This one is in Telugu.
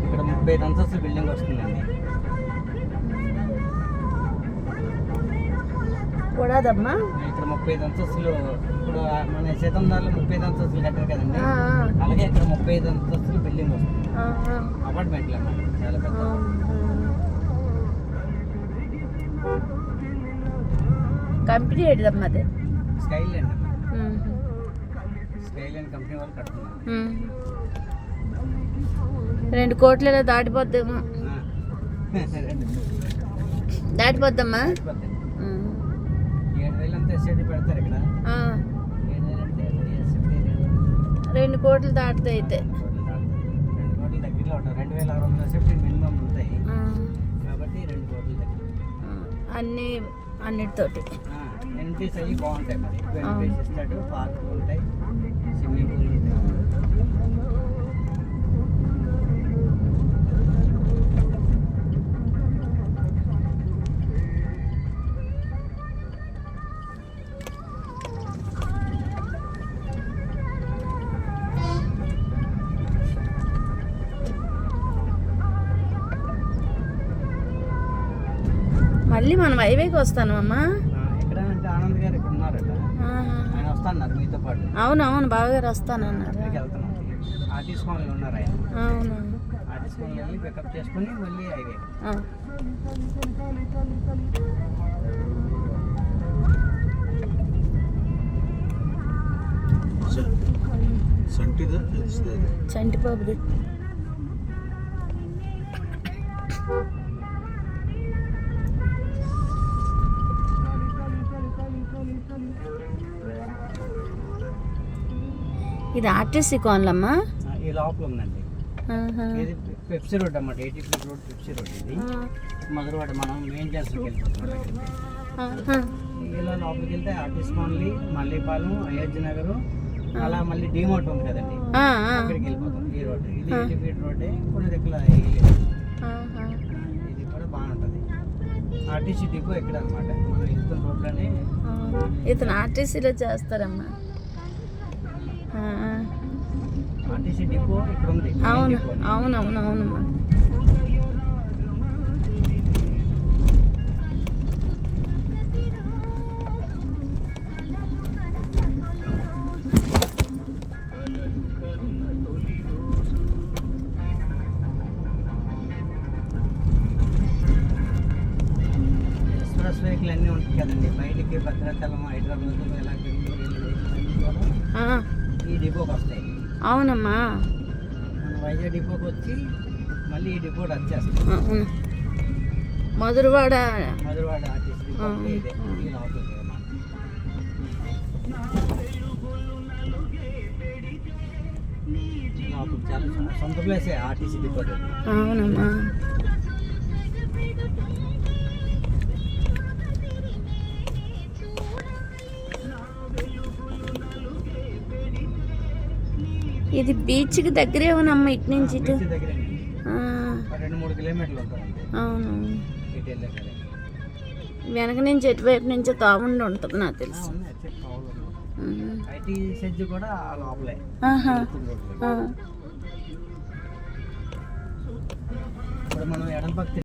ఇక్కడ 35 అంతస్తుల బిల్డింగ్ వస్తుందండి. కూడదమ్మా ఇక్కడ 35 అంతస్తులు. ఇప్పుడు మన శతందారులు 35 అంతస్తులు కట్టారు కదండి, అలాగే ఇక్కడ 35 అంతస్తులు బిల్డింగ్ వస్తుంది. అపార్ట్మెంట్లు అన్నమాట, చాలా పెద్ద. కంపెనీ ఏంటిదమ్మా అది? స్కైలాండ్. స్కైలాండ్ కంపెనీ వాళ్ళు కడుతున్నారు. 2 కోట్లు దాటిపోద్దేమో. దాటిపోద్దమ్మా. 7,000 అంతా ఎస్ఐడి పెడతారు ఇక్కడ. 7,000 అంటే 2 కోట్లు దాటుతాయి అయితే. 2 కోట్ల దగ్గరలో ఉంటారు. 2,600 ఎస్ఐడి మినిమం ఉంటాయి కాబట్టి 2 కోట్ల దగ్గర. అన్నిటితోటి ఎన్టీస్ అవి బాగుంటాయి. మరి ఎన్టీస్ ఇస్తాడు, పార్కులు ఉంటాయి, స్విమ్మింగ్ పూల్ ఉంటాయి. మళ్ళీ మనం హైవేకి వస్తాను అమ్మా. ఇక్కడ అంటే ఆనంద్ గారు ఇక్కడ ఉన్నారట, ఆయన వస్తున్నారు మీతో పాటు. అవునవును, బావగారు వస్తానన్నారు. వెళ్తున్నాం. ఆర్టీసీ కాలనీలో ఉన్నారు ఆయన. అవును, ఆర్టీసీ కాలనీ వెళ్ళి పికప్ చేసుకుని మళ్ళీ హైవే. చంటి బాబుది. ఇది ఆర్టీసీ కాలనమ్మా. ఈ లోపల ఉందండి. ఇది పెప్సీ రోడ్ అన్నమాట, 80 రోడ్ పెప్సీ రోడ్. ఇది మధురవాడ, మనం మెయిన్ జంక్షన్కి వెళ్తున్నాం. ఇలా లోపలికి వెళ్తే ఆర్టీసీ కాలనీ, మల్లీపాలెం, అయోధ్య నగర్, అలా మళ్ళీ డిమోట్ ఉంది కదండి, అక్కడికి వెళ్ళిపోతాం. ఈ రోడ్ ఇది 80 రోడ్డే, కొన్ని దగ్గర ఇది కూడా బాగుంటుంది. ఆర్టీసీ డిపో ఇక్కడ అనమాట, మనం వెళ్తున్న రోడ్లోనే. ఇతను ఆర్టీసీలో చేస్తారమ్మా. ఆర్టీసీ డిపో ఇక్కడ ఉంది. అవును అవునవునవునమ్మా. ఎక్స్ప్రెస్ వెహికల్ అన్నీ ఉంటాయి కదండి, బయటికి భద్రాచలం, హైదరాబాద్, ఇలా ఈ డిపోకి వస్తాయి. అవునమ్మా, మన వైజాగ్ డిపోకి వచ్చి మళ్ళీ ఈ డిపో వచ్చేస్తాం. మధురవాడ ఆర్టీసీ డిపో ఇదే, ఈ లోపలికి చాలా సొంత ప్లేసే ఆర్టీసీ డిపో. అవునమ్మా. ఇది బీచ్కి దగ్గరే ఉన్నమ్మ, ఇటు నుంచి ఇటు 2-3 కిలోమీటర్లు ఉంటుంది. అవును, వెనక నుంచి ఎటువైపు నుంచో తాగుండి ఉంటుంది నాకు తెలుసు. ఐటీ సెజ్ కూడా లోపలే. ఇప్పుడు మనం ఎడం పక్క